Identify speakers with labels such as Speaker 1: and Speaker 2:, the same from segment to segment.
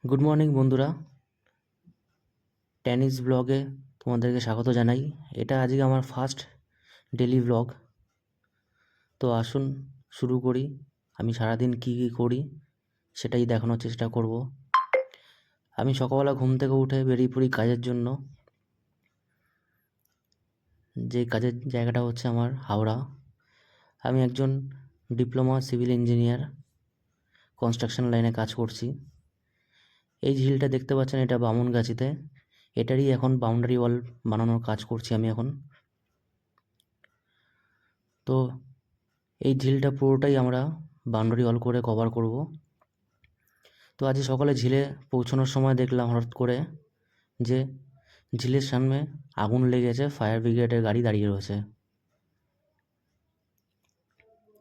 Speaker 1: Good morning বন্ধুরা, tennis ব্লগে তোমাদেরকে স্বাগত জানাই। এটা আজকে আমার ফার্স্ট ডেলি ব্লগ। তো আসুন শুরু করি। আমি সারাদিন কী কী করি সেটাই দেখানোর চেষ্টা করব। আমি সকালবেলা ঘুম থেকে উঠে বেরিয়ে পড়ি কাজের জন্য। যে কাজের জায়গাটা হচ্ছে আমার হাওড়া। আমি একজন ডিপ্লোমা সিভিল ইঞ্জিনিয়ার, কনস্ট্রাকশন লাইনে কাজ করছি। এই ঝিলটা দেখতে পাচ্ছেন, এটা বামুনগাছিতে। এটারই এখন বাউন্ডারি ওয়াল বানানোর কাজ করছি আমি এখন। তো এই ঝিলটা পুরোটাই আমরা বাউন্ডারি ওয়াল করে কভার করব। তো আজ সকালে ঝিলে পৌঁছানোর সময় দেখলাম হঠাৎ করে যে ঝিলের সামনে আগুন লেগেছে, ফায়ার ব্রিগেডের গাড়ি দাঁড়িয়ে রয়েছে।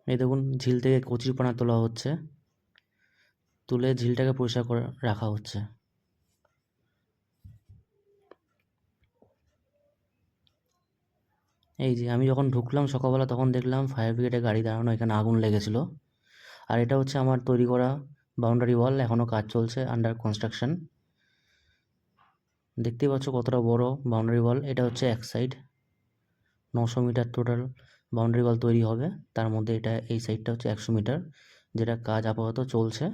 Speaker 1: এই দেখুন, ঝিল থেকে কচুরিপানা তোলা হচ্ছে, তুলে ঝিলটাকে পরিষ্কার করে রাখা হচ্ছে। এই যে আমি যখন ঢুকলাম সকালবেলা, তখন দেখলাম ফায়ার ব্রিগেডের গাড়ি দাঁড়ানো, এখানে আগুন লেগেছিল। আর এটা হচ্ছে আমার তৈরি করা বাউন্ডারি ওয়াল, এখনও কাজ চলছে, আন্ডার কনস্ট্রাকশন। দেখতেই পাচ্ছ কতটা বড় বাউন্ডারি ওয়াল। এটা হচ্ছে এক side, 900 metre total boundary wall তৈরি হবে। তার মধ্যে এটা এই সাইডটা হচ্ছে 100 মিটার, যেটা কাজ আপাতত চলছে।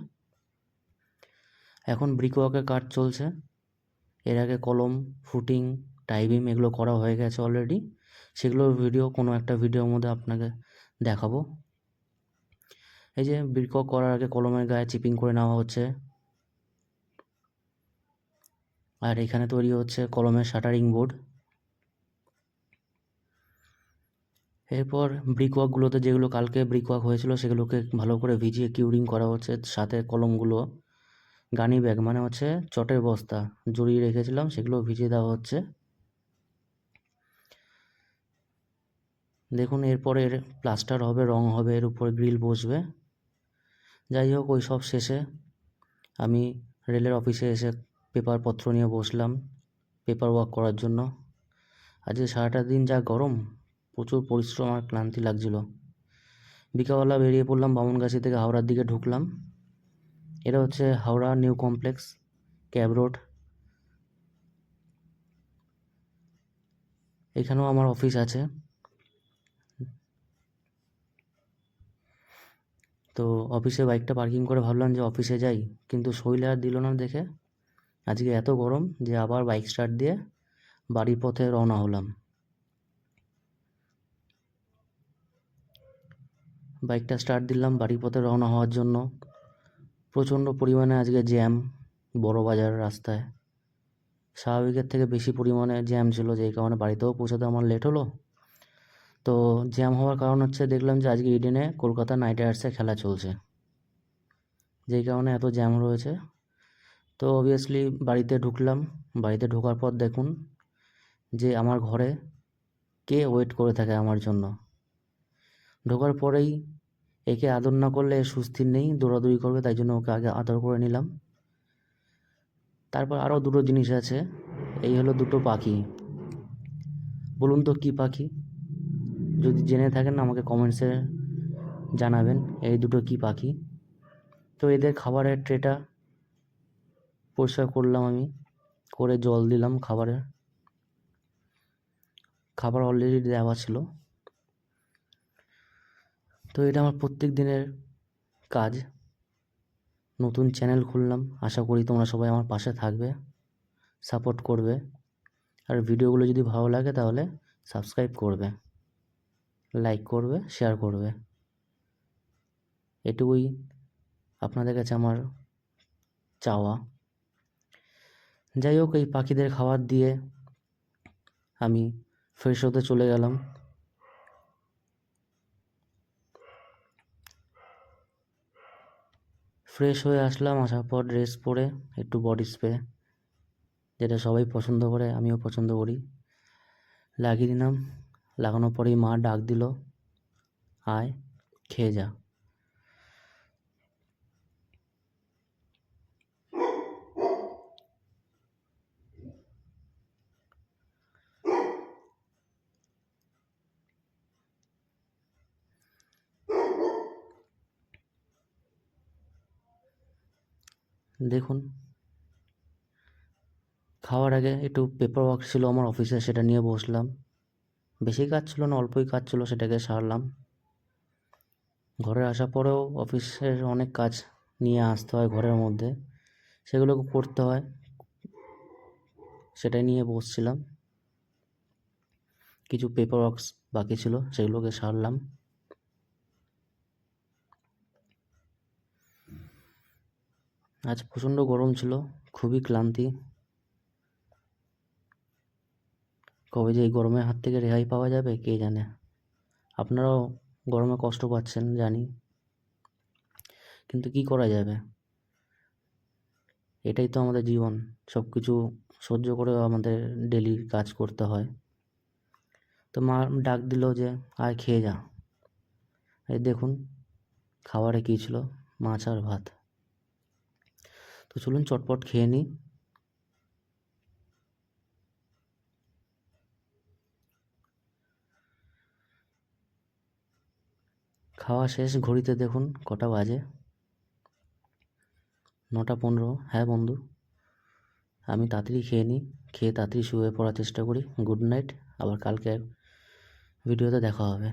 Speaker 1: এখন ব্রিকওয়ার্কের কাজ চলছে। এর আগে কলম, ফুটিং, টাইবিম এগুলো করা হয়ে গেছে অলরেডি। সেগুলোর ভিডিও কোনো একটা ভিডিওর মধ্যে আপনাকে দেখাবো। এই যে ব্রিকওয়ার্ক করার আগে কলমের গায়ে চিপিং করে নেওয়া হচ্ছে। আর এখানে তৈরি হচ্ছে কলমের শাটারিং বোর্ড। এরপর ব্রিকওয়ার্কগুলোতে, যেগুলো কালকে ব্রিকওয়ার্ক হয়েছিল, সেগুলোকে ভালো করে ভিজিয়ে কিউরিং করা হচ্ছে। সাথে কলমগুলো গানি ব্যাগ, মানে হচ্ছে চটের বস্তা জড়িয়ে রেখেছিলাম, সেগুলো ভিজিয়ে দেওয়া হচ্ছে। দেখুন, এরপরে এর প্লাস্টার হবে, রং হবে, এর উপরে গ্রিল বসবে। যাই হোক, ওই সব শেষে আমি রেলের অফিসে এসে পেপারপত্র নিয়ে বসলাম পেপার ওয়ার্ক করার জন্য। আজকে সারাটা দিন যা গরম, প্রচুর পরিশ্রম আর ক্লান্তি লাগছিল। বিকালবেলা বেরিয়ে পড়লাম বামুনগাছি থেকে, হাওড়ার দিকে ঢুকলাম। এটা হচ্ছে Howrah new complex, cab road. এখানেও আমার অফিস আছে। তো অফিসে বাইকটা পার্কিং করে ভাবলাম যে অফিসে যাই, কিন্তু শরীর আর দিল না দেখে আজকে এত গরম যে আবার বাইক স্টার্ট দিয়ে বাড়ির পথে রওনা হলাম। বাইকটা স্টার্ট দিলাম বাড়ির পথে রওনা হওয়ার জন্য। প্রচণ্ড পরিমাণে আজকে জ্যাম বড় বাজার রাস্তায়, স্বাভাবিকের থেকে বেশি পরিমাণে জ্যাম ছিল, যেই কারণে বাড়িতেও পৌঁছাতে আমার লেট হলো। তো জ্যাম হওয়ার কারণ হচ্ছে, দেখলাম যে আজকে ইডেনে কলকাতা নাইট রাইডার্সের খেলা চলছে, যেই কারণে এত জ্যাম রয়েছে। তো অবভিয়াসলি বাড়িতে ঢুকলাম। বাড়িতে ঢোকার পর দেখুন যে আমার ঘরে কে ওয়েট করে থাকে আমার জন্য। ঢোকার পরেই একে আদর না করলে সুস্থির নেই, দৌড়াদৌড়ি করবে, তাই জন্য ওকে আগে আদর করে নিলাম। তারপর আরও দুটো জিনিস আছে। এই হলো দুটো পাখি। বলুন তো কী পাখি? যদি জেনে থাকেন আমাকে কমেন্টসে জানাবেন এই দুটো কী পাখি। তো এদের খাবারের ট্রেটা পরিষ্কার করলাম আমি, করে জল দিলাম খাবারে। খাবার অলরেডি দেওয়া ছিল। তো এটা আমার প্রত্যেক দিনের কাজ। নতুন চ্যানেল খুললাম, আশা করি তোমরা সবাই আমার পাশে থাকবে, সাপোর্ট করবে। আর ভিডিওগুলো যদি ভালো লাগে তাহলে সাবস্ক্রাইব করবে, লাইক করবে, শেয়ার করবে। এটুকুই আপনাদের কাছে আমার চাওয়া। যাই হোক, এই পাখিদের খাবার দিয়ে আমি ফ্রেশ হতে চলে গেলাম। ফ্রেশ হয়ে আসলাম, আসার পর ড্রেস পরে একটু বডি স্প্রে, যেটা সবাই পছন্দ করে, আমিও পছন্দ করি, লাগিয়ে দিলাম। লাগানোর পরেই মা ডাক দিল, আয় খেয়ে যা। দেখুন খাওয়ার আগে একটু পেপার ওয়ার্ক ছিল আমার অফিসে, সেটা নিয়ে বসলাম। বেশি কাজ ছিল না, অল্পই কাজ ছিল, সেটাকে সারলাম। ঘরে আসার পরেও অফিসের অনেক কাজ নিয়ে আসতে হয় ঘরের মধ্যে, সেগুলোকে করতে হয়, সেটাই নিয়ে বসছিলাম। কিছু পেপার ওয়ার্কস বাকি ছিল, সেগুলোকে সারলাম। আজ প্রচণ্ড গরম ছিল, খুবই ক্লান্তি। কবে যে এই গরমের হাত থেকে রেহাই পাওয়া যাবে কে জানে। আপনারাও গরমে কষ্ট পাচ্ছেন জানি, কিন্তু কি করা যাবে, এটাই তো আমাদের জীবন। সব কিছু সহ্য করেও আমাদের ডেলি কাজ করতে হয়। তো মা ডাক দিল যে আয় খেয়ে যা। এই দেখুন খাবারে কী ছিল, মাছ আর ভাত। তো চলুন চটপট খেয়ে নিই। খাওয়া শেষ, ঘড়িতে দেখুন কটা বাজে, 9:15। হ্যাঁ বন্ধু, আমি তাড়াতাড়ি খেয়ে নিই, খেয়ে তাড়াতাড়ি শুয়ে পড়ার চেষ্টা করি। গুড নাইট, আবার কালকে ভিডিওতে দেখা হবে।